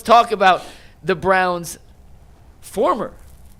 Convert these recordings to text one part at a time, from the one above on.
Talk about the Browns' former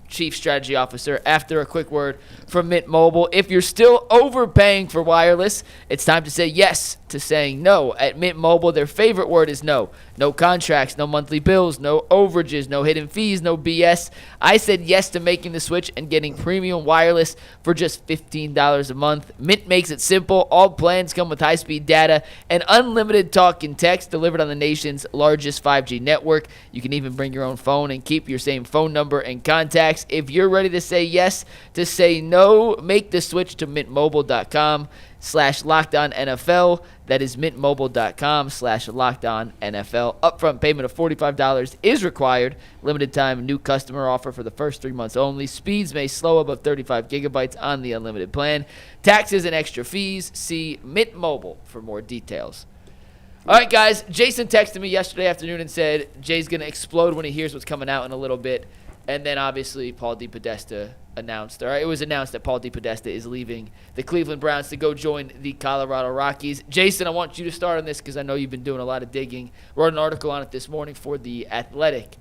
chief strategy officer after a quick word from Mint Mobile. If you're still overpaying for wireless, it's time to say yes to saying no. At Mint Mobile, their favorite word is no. No contracts, no monthly bills, no overages, no hidden fees, no BS. I said yes to making the switch and getting premium wireless for just $15 a month. Mint makes it simple. All plans come with high-speed data and unlimited talk and text delivered on the nation's largest 5G network. You can even bring your own phone and keep your same phone number and contacts. If you're ready to say yes to say no, make the switch to mintmobile.com/LockedOnNFL. That is mintmobile.com/LockedOnNFL. Upfront payment of $45 is required. Limited time new customer offer for the first 3 months only. Speeds may slow above 35 gigabytes on the unlimited plan. Taxes and extra fees. See Mint Mobile for more details. All right, guys. Jason texted me yesterday afternoon and said Jay's going to explode when he hears what's coming out in a little bit. And then, obviously, Paul Depodesta announced, or it was announced that Paul Depodesta is leaving the Cleveland Browns to go join the Colorado Rockies. Jason, I want you to start on this because I know you've been doing a lot of digging. Wrote an article on it this morning for The Athletic.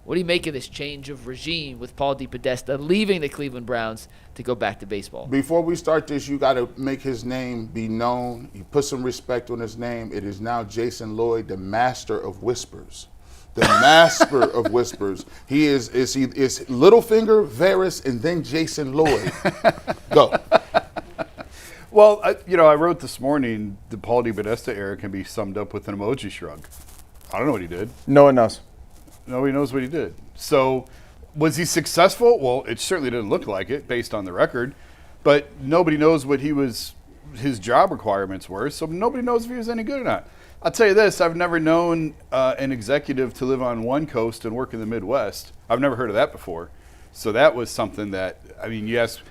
What do you make of this change of regime with Paul Depodesta leaving the Cleveland Browns to go back to baseball? Before we start this, you got to make his name be known. You put some respect on his name. It is now Jason Lloyd, the master of whispers. The master of whispers. He is Littlefinger, Varys, and then Jason Lloyd. Go. Well, I wrote this morning the Paul Depodesta era can be summed up with an emoji shrug. I don't know what he did. No one knows. Nobody knows what he did. So, was he successful? Well, it certainly didn't look like it based on the record. But nobody knows what his job requirements were, so nobody knows if he was any good or not. I'll tell you this, I've never known an executive to live on one coast and work in the Midwest. I've never heard of that before. So that was something that, yes,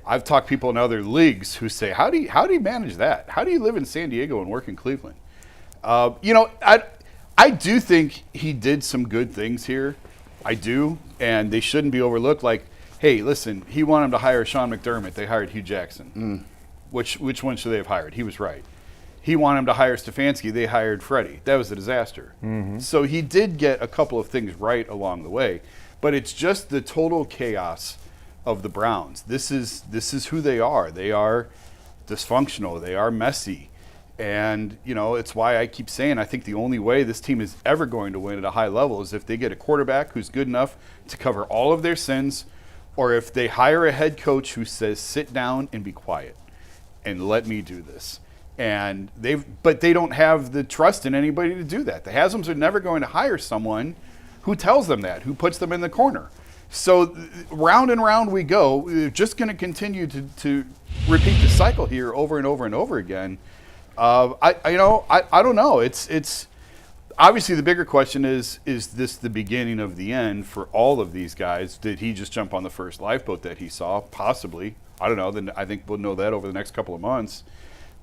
I've talked to people in other leagues who say, how do you manage that? How do you live in San Diego and work in Cleveland? I do think he did some good things here. I do, and they shouldn't be overlooked. Like, hey, listen, he wanted him to hire Sean McDermott. They hired Hugh Jackson. Which one should they have hired? He was right. He wanted him to hire Stefanski. They hired Freddie. That was a disaster. Mm-hmm. So he did get a couple of things right along the way, but it's just the total chaos of the Browns. This is who they are. They are dysfunctional. They are messy. And, it's why I keep saying I think the only way this team is ever going to win at a high level is if they get a quarterback who's good enough to cover all of their sins, or if they hire a head coach who says, sit down and be quiet and let me do this. And but they don't have the trust in anybody to do that. The Haslam's are never going to hire someone who tells them that, who puts them in the corner. So round and round we go. We're just going to continue to repeat the cycle here over and over and over again. I don't know. It's obviously the bigger question is this the beginning of the end for all of these guys? Did he just jump on the first lifeboat that he saw? Possibly. I don't know. Then I think we'll know that over the next couple of months.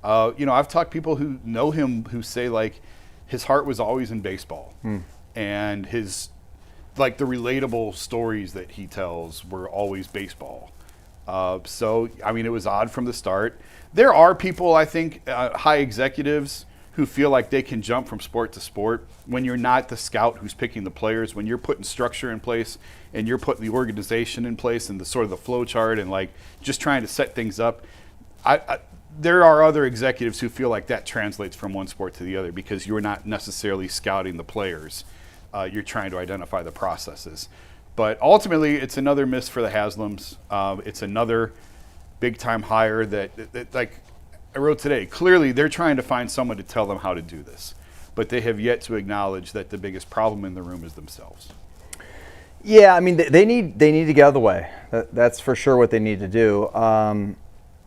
I've talked to people who know him who say, like, his heart was always in baseball. And his, like, the relatable stories that he tells were always baseball. It was odd from the start. There are people, I think, high executives who feel like they can jump from sport to sport when you're not the scout who's picking the players, when you're putting structure in place and you're putting the organization in place and the sort of the flow chart and, like, just trying to set things up. There are other executives who feel like that translates from one sport to the other because you're not necessarily scouting the players. You're trying to identify the processes. But ultimately, it's another miss for the Haslams. It's another big-time hire that, like I wrote today, clearly they're trying to find someone to tell them how to do this. But they have yet to acknowledge that the biggest problem in the room is themselves. Yeah, they need to get out of the way. That's for sure what they need to do.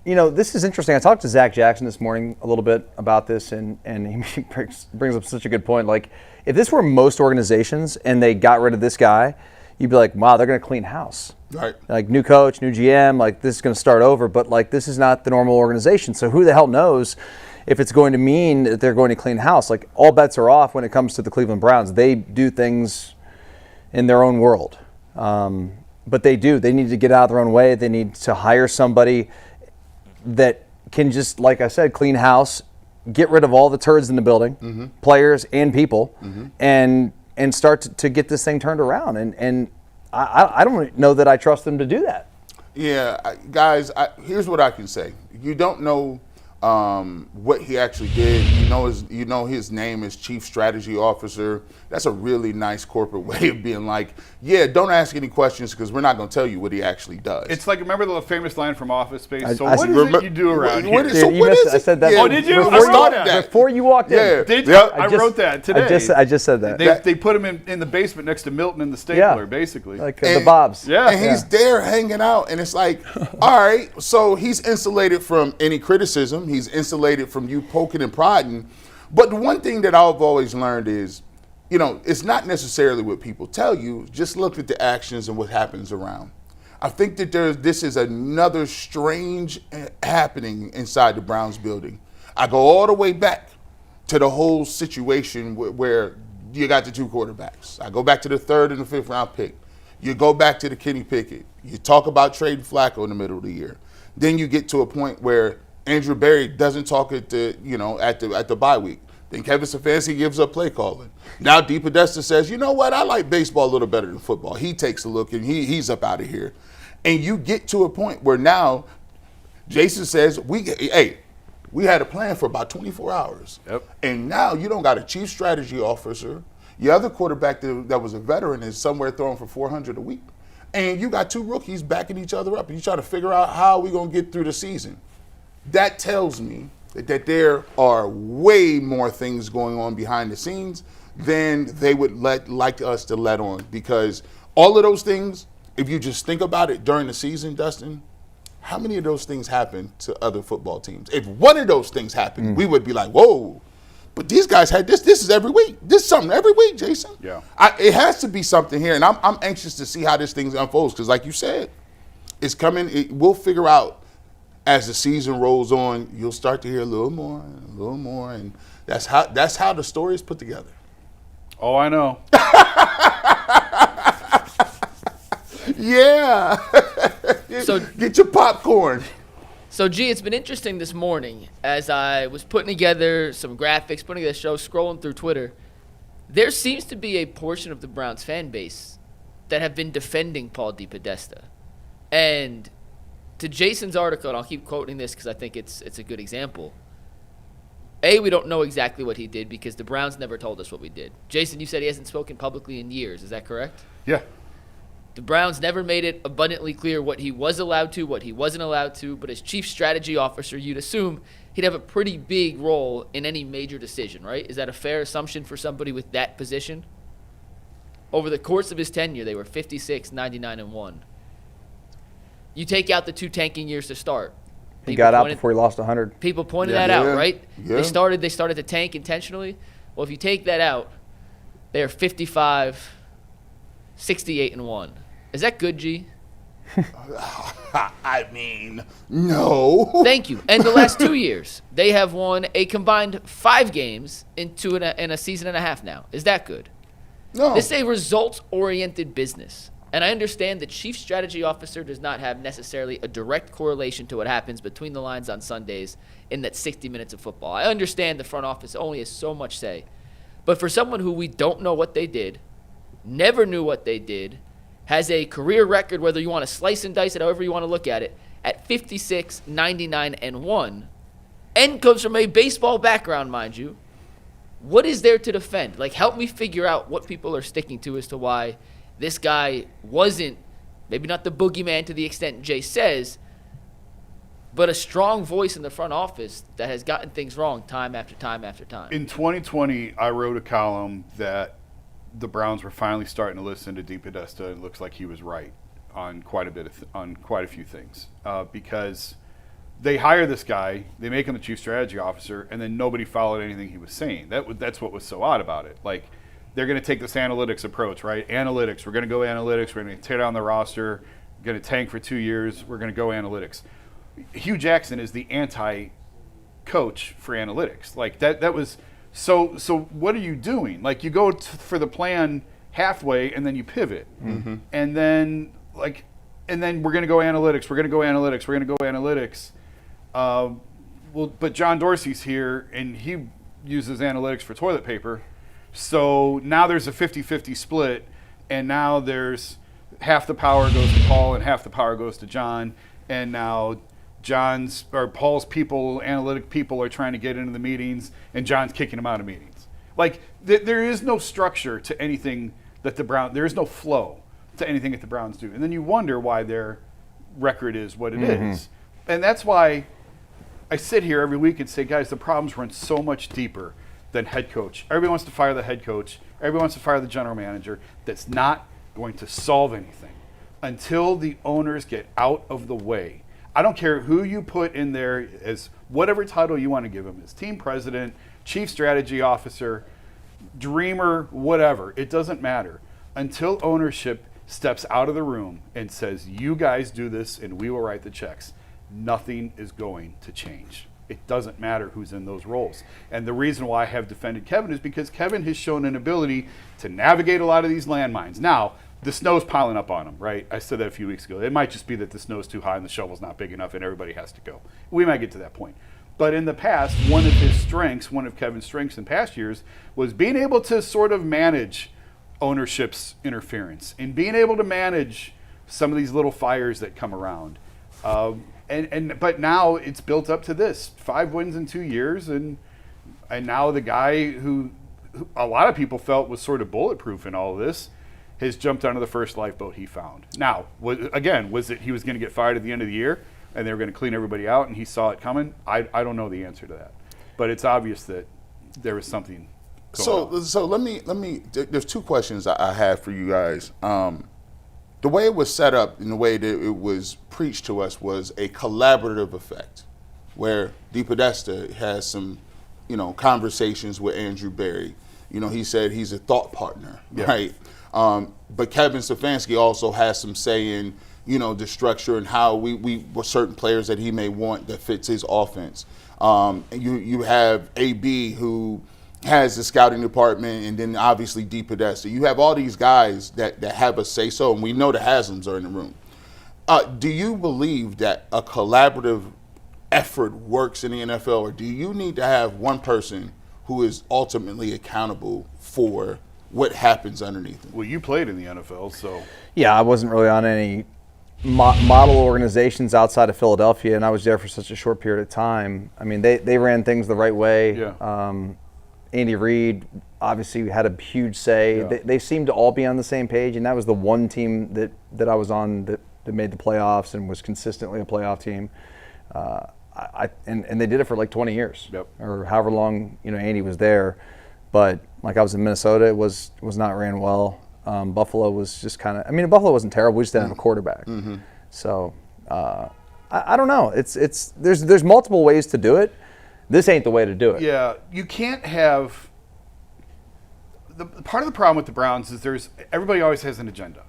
This is interesting. I talked to Zach Jackson this morning a little bit about this, and he brings up such a good point. Like, if this were most organizations and they got rid of this guy, you'd be like, wow, they're going to clean house. Right. Like, new coach, new GM, like, this is going to start over. But, like, this is not the normal organization. So who the hell knows if it's going to mean that they're going to clean house? Like, all bets are off when it comes to the Cleveland Browns. They do things in their own world. But they do. They need to get out of their own way. They need to hire somebody that can just, like I said, clean house, get rid of all the turds in the building, players and people, and and start to get this thing turned around. And I don't know that I trust them to do that. Yeah, guys, here's what I can say. You don't know what he actually did. You know his name is Chief Strategy Officer. That's a really nice corporate way of being like, yeah, don't ask any questions because we're not going to tell you what he actually does. It's like, remember the famous line from Office Space? I What is it you do around here? I said that. Oh, did you? I I wrote started that. Before you walked in. Yeah. Did you? Yep. I wrote that today. I just said that. They put him in the basement next to Milton and the Stapler, basically. Like the Bobs. Yeah. And he's there hanging out, and it's like, all right, so he's insulated from any criticism. He's insulated from you poking and prodding. But the one thing that I've always learned is, it's not necessarily what people tell you. Just look at the actions and what happens around. I think that this is another strange happening inside the Browns building. I go all the way back to the whole situation where you got the two quarterbacks. I go back to the 3rd and the 5th round pick. You go back to the Kenny Pickett. You talk about trading Flacco in the middle of the year. Then you get to a point where Andrew Berry doesn't talk at the bye week. Then Kevin Stefanski gives up play calling. Now Depodesta says, you know what, I like baseball a little better than football. He takes a look and he's up out of here. And you get to a point where now Jason says, we had a plan for about 24 hours. Yep. And now you don't got a chief strategy officer. Your other quarterback that was a veteran is somewhere throwing for 400 a week. And you got two rookies backing each other up. And you try to figure out how we going to get through the season. That tells me that there are way more things going on behind the scenes than they would like us to let on. Because all of those things, if you just think about it during the season, Dustin, how many of those things happen to other football teams? If one of those things happened, we would be like, whoa. But these guys had this. This is every week. This is something every week, Jason. Yeah. It has to be something here. And I'm anxious to see how this thing unfolds. Because like you said, it's coming. We'll figure out as the season rolls on. You'll start to hear a little more. And that's how the story is put together. Oh, I know. Yeah. So Get your popcorn. So, G, it's been interesting this morning as I was putting together some graphics, putting together a show, scrolling through Twitter. There seems to be a portion of the Browns fan base that have been defending Paul Depodesta. And to Jason's article, and I'll keep quoting this because I think it's a good example. A, we don't know exactly what he did because the Browns never told us what we did. Jason, you said he hasn't spoken publicly in years. Is that correct? Yeah. The Browns never made it abundantly clear what he was allowed to, what he wasn't allowed to, but as chief strategy officer, you'd assume he'd have a pretty big role in any major decision, right? Is that a fair assumption for somebody with that position? Over the course of his tenure, they were 56, 99, and 1. You take out the 2 tanking years to start. He got out before he lost 100. People pointed that out, right? Yeah. They started to tank intentionally. Well, if you take that out, they're 55, 68, and 1. Is that good, G? I mean, no. Thank you. And the last 2 years, they have won a combined 5 games in a season and a half now. Is that good? No. This is a results-oriented business. And I understand the chief strategy officer does not have necessarily a direct correlation to what happens between the lines on Sundays in that 60 minutes of football. I understand the front office only has so much say. But for someone who we don't know what they did, never knew what they did, has a career record, whether you want to slice and dice it, however you want to look at it, at 56, 99, and 1, and comes from a baseball background, mind you, what is there to defend? Like, help me figure out what people are sticking to as to why this guy wasn't, maybe not the boogeyman to the extent Jay says, but a strong voice in the front office that has gotten things wrong time after time after time. In 2020, I wrote a column that the Browns were finally starting to listen to Depodesta, and it looks like he was right on quite a few things because they hire this guy, they make him the chief strategy officer, and then nobody followed anything he was saying. That's what was so odd about it. Like, they're going to take this analytics approach, right? Analytics. We're going to go analytics. We're going to tear down the roster. We're going to tank for 2 years. We're going to go analytics. Hugh Jackson is the anti-coach for analytics. Like that was so. What are you doing? Like, you go for the plan halfway and then you pivot, and then we're going to go analytics. We're going to go analytics. We're going to go analytics. But John Dorsey's here and he uses analytics for toilet paper. So now there's a 50-50 split, and now there's half the power goes to Paul and half the power goes to John, and now Paul's people, analytic people, are trying to get into the meetings, and John's kicking them out of meetings. Like there is no structure to anything that there is no flow to anything that the Browns do, and then you wonder why their record is what it is, and that's why I sit here every week and say, guys, the problems run so much deeper than head coach. Everybody wants to fire the head coach. Everybody wants to fire the general manager. That's not going to solve anything until the owners get out of the way. I don't care who you put in there as whatever title you want to give them, as team president, chief strategy officer, dreamer, whatever. It doesn't matter. Until ownership steps out of the room and says, you guys do this and we will write the checks, nothing is going to change. It doesn't matter who's in those roles. And the reason why I have defended Kevin is because Kevin has shown an ability to navigate a lot of these landmines. Now, the snow's piling up on him, right? I said that a few weeks ago. It might just be that the snow's too high and the shovel's not big enough and everybody has to go. We might get to that point. But in the past, one of Kevin's strengths in past years was being able to sort of manage ownership's interference and being able to manage some of these little fires that come around. But now it's built up to this 5 wins in 2 years, and now the guy who a lot of people felt was sort of bulletproof in all of this has jumped onto the first lifeboat he found. Now, was it he was going to get fired at the end of the year and they were going to clean everybody out and he saw it coming? I don't know the answer to that, but it's obvious that there was something going on. So let me. There's 2 questions I have for you guys. The way it was set up and the way that it was preached to us was a collaborative effect, where Depodesta has some, conversations with Andrew Berry. He said he's a thought partner, right? But Kevin Stefanski also has some say in, the structure and how we were certain players that he may want that fits his offense. You have AB who has the scouting department, and then obviously Depodesta. You have all these guys that have a say-so, and we know the Haslam's are in the room. Do you believe that a collaborative effort works in the NFL, or do you need to have one person who is ultimately accountable for what happens underneath them? Well, you played in the NFL, so. Yeah, I wasn't really on any model organizations outside of Philadelphia, and I was there for such a short period of time. I mean, they ran things the right way. Yeah. Andy Reid obviously had a huge say. Yeah. They seemed to all be on the same page, and that was the one team that I was on that made the playoffs and was consistently a playoff team. And they did it for like 20 years, or however long Andy was there. But like I was in Minnesota, it was not ran well. Buffalo was just kind of. Buffalo wasn't terrible. We just didn't have a quarterback. Mm-hmm. So I don't know. There's multiple ways to do it. This ain't the way to do it. Yeah, you can't have. Part of the problem with the Browns is everybody always has an agenda,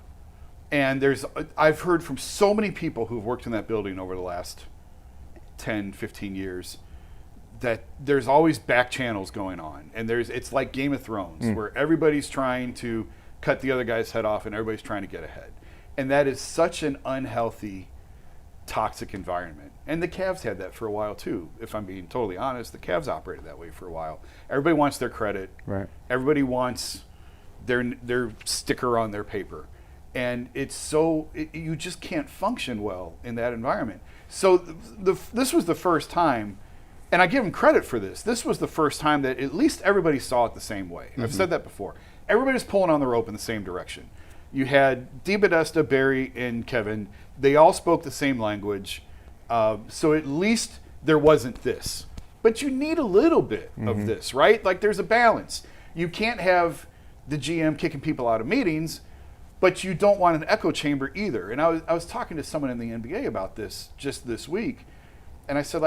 and I've heard from so many people who've worked in that building over the last 10, 15 years that there's always back channels going on, and it's like Game of Thrones where everybody's trying to cut the other guy's head off and everybody's trying to get ahead, and that is such an unhealthy, toxic environment. And the Cavs had that for a while too. If I'm being totally honest, the Cavs operated that way for a while. Everybody wants their credit. Right. Everybody wants their sticker on their paper, and you just can't function well in that environment. So this was the first time, and I give them credit for this. This was the first time that at least everybody saw it the same way. Mm-hmm. I've said that before. Everybody's pulling on the rope in the same direction. You had Depodesta, Barry, and Kevin. They all spoke the same language. So at least there wasn't this. But you need a little bit of this, right? Like there's a balance. You can't have the GM kicking people out of meetings, but you don't want an echo chamber either. And I was talking to someone in the NBA about this just this week. And I said,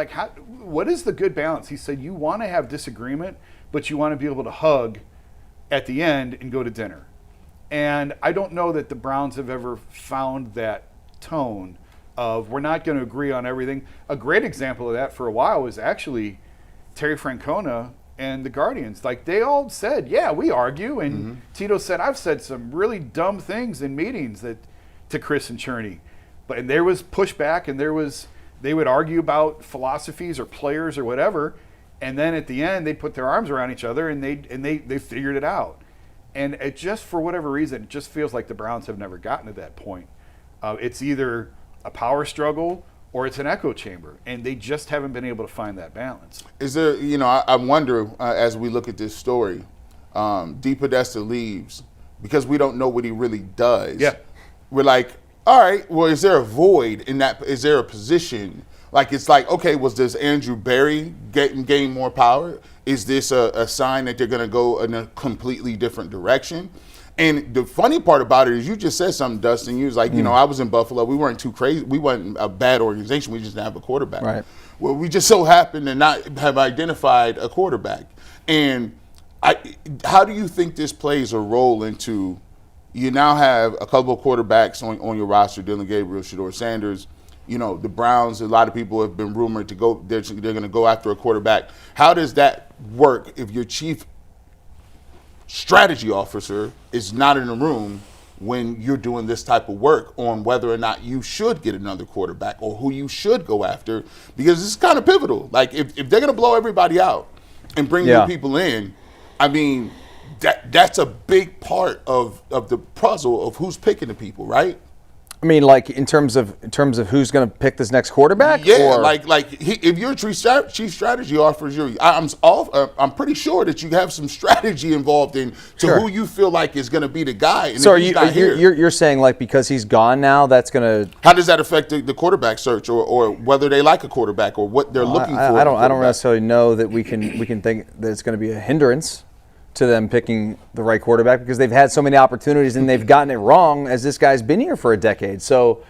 what is the good balance? He said, you want to have disagreement, but you want to be able to hug at the end and go to dinner. And I don't know that the Browns have ever found that tone of we're not going to agree on everything. A great example of that for a while was actually Terry Francona and the Guardians. Like they all said, yeah, we argue. And Tito said, I've said some really dumb things in meetings to Chris and Cherney. And there was pushback, and they would argue about philosophies or players or whatever. And then at the end, they put their arms around each other and they figured it out. And it just, for whatever reason, it just feels like the Browns have never gotten to that point. It's either a power struggle or it's an echo chamber, and they just haven't been able to find that balance. Is there, I wonder as we look at this story, Depodesta leaves because we don't know what he really does. Yeah. We're like, all right, well, is there a void in that? Is there a position? Like, it's like, okay, does Andrew Berry gain more power? Is this a sign that they're going to go in a completely different direction? And the funny part about it is you just said something, Dustin. You was like, I was in Buffalo. We weren't too crazy. We weren't a bad organization. We just didn't have a quarterback. Right. Well, we just so happened to not have identified a quarterback. And how do you think this plays a role into, you now have a couple of quarterbacks on your roster, Dylan Gabriel, Shedeur Sanders. The Browns, a lot of people have been rumored to go, they're going to go after a quarterback. How does that work if your chief strategy officer is not in the room when you're doing this type of work on whether or not you should get another quarterback or who you should go after? Because it's kind of pivotal. Like, if they're going to blow everybody out and bring new people in, I mean, that's a big part of the puzzle of who's picking the people, right? I mean, like in terms of who's going to pick this next quarterback? Yeah, or? If your chief strategy offers I'm pretty sure that you have some strategy involved in who you feel like is going to be the guy. And so you're saying, like, because he's gone now, that's going to? How does that affect the quarterback search, or whether they like a quarterback or what they're looking for? I don't necessarily know that we can think that it's going to be a hindrance to them picking the right quarterback, because they've had so many opportunities and they've gotten it wrong as this guy's been here for a decade. So,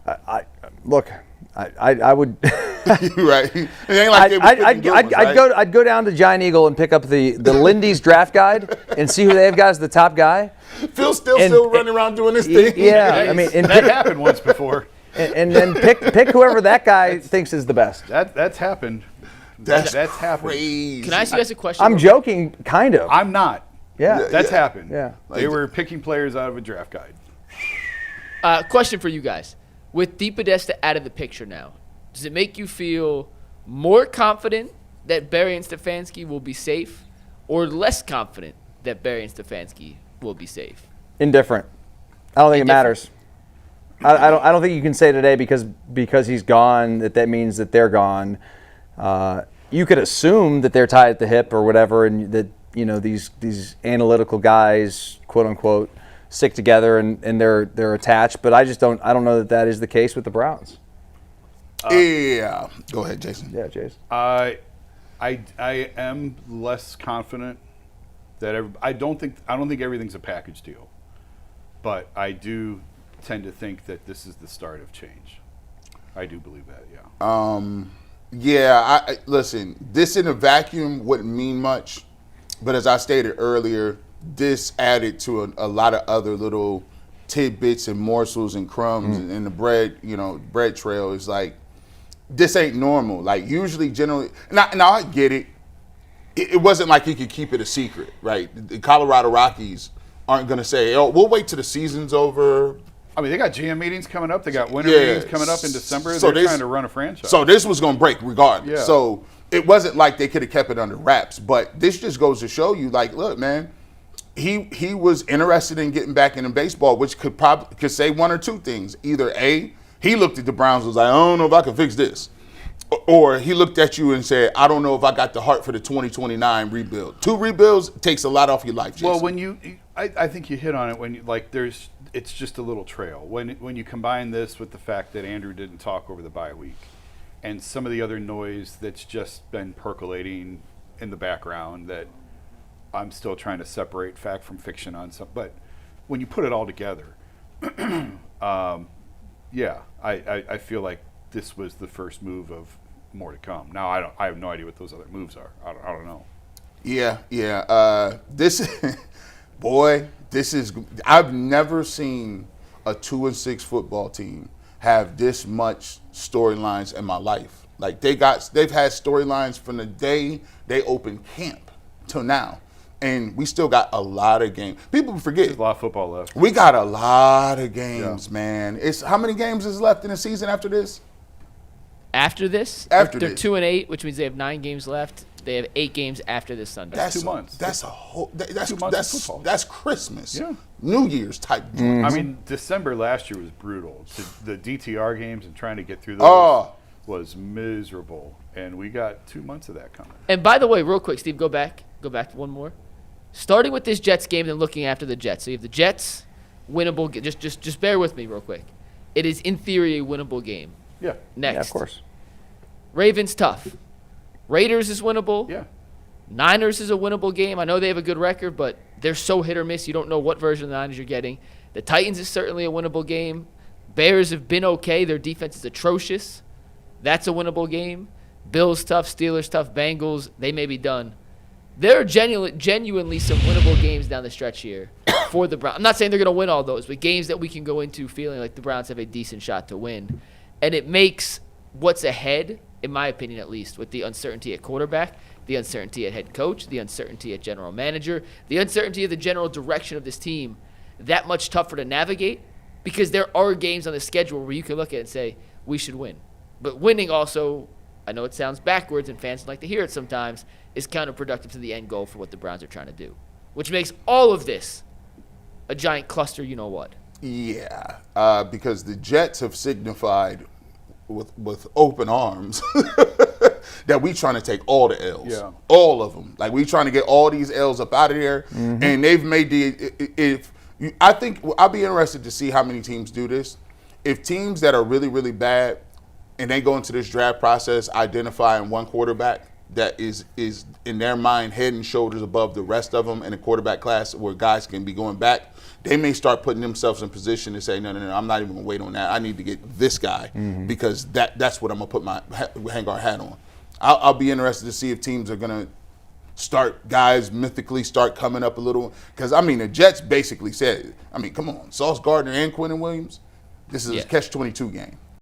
I would. Right. It ain't like I'd go down to Giant Eagle and pick up the Lindy's draft guide and see who they've got as the top guy. Phil's still running around doing this thing. Yeah, I mean, that happened once before. And then pick whoever that guy thinks is the best. That's happened. That's happened. crazy. Can I ask you guys a question? I'm joking, kind of. I'm not. Yeah. That's happened. Yeah. They were picking players out of a draft guide. Question for you guys. With Depodesta out of the picture now, does it make you feel more confident that Berry and Stefanski will be safe, or less confident that Berry and Stefanski will be safe? Indifferent. I don't think it matters. I don't think you can say today because he's gone that means that they're gone. You could assume that they're tied at the hip or whatever, and that these analytical guys, quote unquote, stick together and they're attached. But I don't know that is the case with the Browns. Yeah. Go ahead, Jason. Yeah, Jason. I am less confident that I don't think everything's a package deal, but I do tend to think that this is the start of change. I do believe that. Yeah. Yeah, listen, this in a vacuum wouldn't mean much, but as I stated earlier, this added to a lot of other little tidbits and morsels and crumbs and the bread trail is like, this ain't normal. Like, usually, generally, now I get it. It wasn't like he could keep it a secret, right? The Colorado Rockies aren't going to say, oh, we'll wait till the season's over. I mean, they got GM meetings coming up. They got winter meetings coming up in December. So they're trying to run a franchise. So this was going to break regardless. Yeah. So it wasn't like they could have kept it under wraps. But this just goes to show you, like, look, man, he was interested in getting back into baseball, which could say one or two things. Either A, he looked at the Browns and was like, I don't know if I can fix this. Or he looked at you and said, I don't know if I got the heart for the 2029 rebuild. 2 rebuilds takes a lot off your life, Jason. Well, I think you hit on it when it's just a little trail. When you combine this with the fact that Andrew didn't talk over the bye week and some of the other noise that's just been percolating in the background that I'm still trying to separate fact from fiction on some, but when you put it all together, I feel like this was the first move of more to come. Now I have no idea what those other moves are. I don't know. Yeah. This is. I've never seen a 2-6 football team have this much storylines in my life. Like they've had storylines from the day they opened camp till now, and we still got a lot of games. People forget. There's a lot of football left. We got a lot of games, man. It's how many games is left in the season after this? After this, After they're this. 2-8, which means they have 9 games left. They have 8 games after this Sunday. That's 2 months. That's a whole. That's 2 months of football. that's Christmas. Yeah. New Year's type. I mean, December last year was brutal. The DTR games and trying to get through those Oh. was miserable, and we got 2 months of that coming. And by the way, real quick, Steve, go back to one more. Starting with this Jets game, then looking after the Jets. So you have the Jets, winnable. Just bear with me real quick. It is in theory a winnable game. Yeah. Next, Yeah, of course. Ravens tough. Raiders is winnable. Yeah. Niners is a winnable game. I know they have a good record, but they're so hit or miss. You don't know what version of the Niners you're getting. The Titans is certainly a winnable game. Bears have been okay. Their defense is atrocious. That's a winnable game. Bills tough. Steelers tough. Bengals, they may be done. There are genuinely some winnable games down the stretch here for the Browns. I'm not saying they're going to win all those, but games that we can go into feeling like the Browns have a decent shot to win. And it makes what's ahead, in my opinion at least, with the uncertainty at quarterback, the uncertainty at head coach, the uncertainty at general manager, the uncertainty of the general direction of this team, that much tougher to navigate because there are games on the schedule where you can look at it and say, we should win. But winning also, I know it sounds backwards and fans like to hear it sometimes, is counterproductive to the end goal for what the Browns are trying to do, which makes all of this a giant cluster, you know what. Yeah, because the Jets have signified with open arms that we trying to take all the L's, Yeah. all of them. Like we trying to get all these L's up out of there, and they've made I think I'll be interested to see how many teams do this. If teams that are really, really bad and they go into this draft process identifying one quarterback that is in their mind head and shoulders above the rest of them in a quarterback class where guys can be going back, they may start putting themselves in position to say, no, I'm not even going to wait on that. I need to get this guy because that's what I'm going to put my hang our hat on. I'll be interested to see if teams are going to start guys mythically start coming up a little. Because, I mean, the Jets basically said, I mean, come on, Sauce Gardner and Quentin Williams, this is a catch-22 game.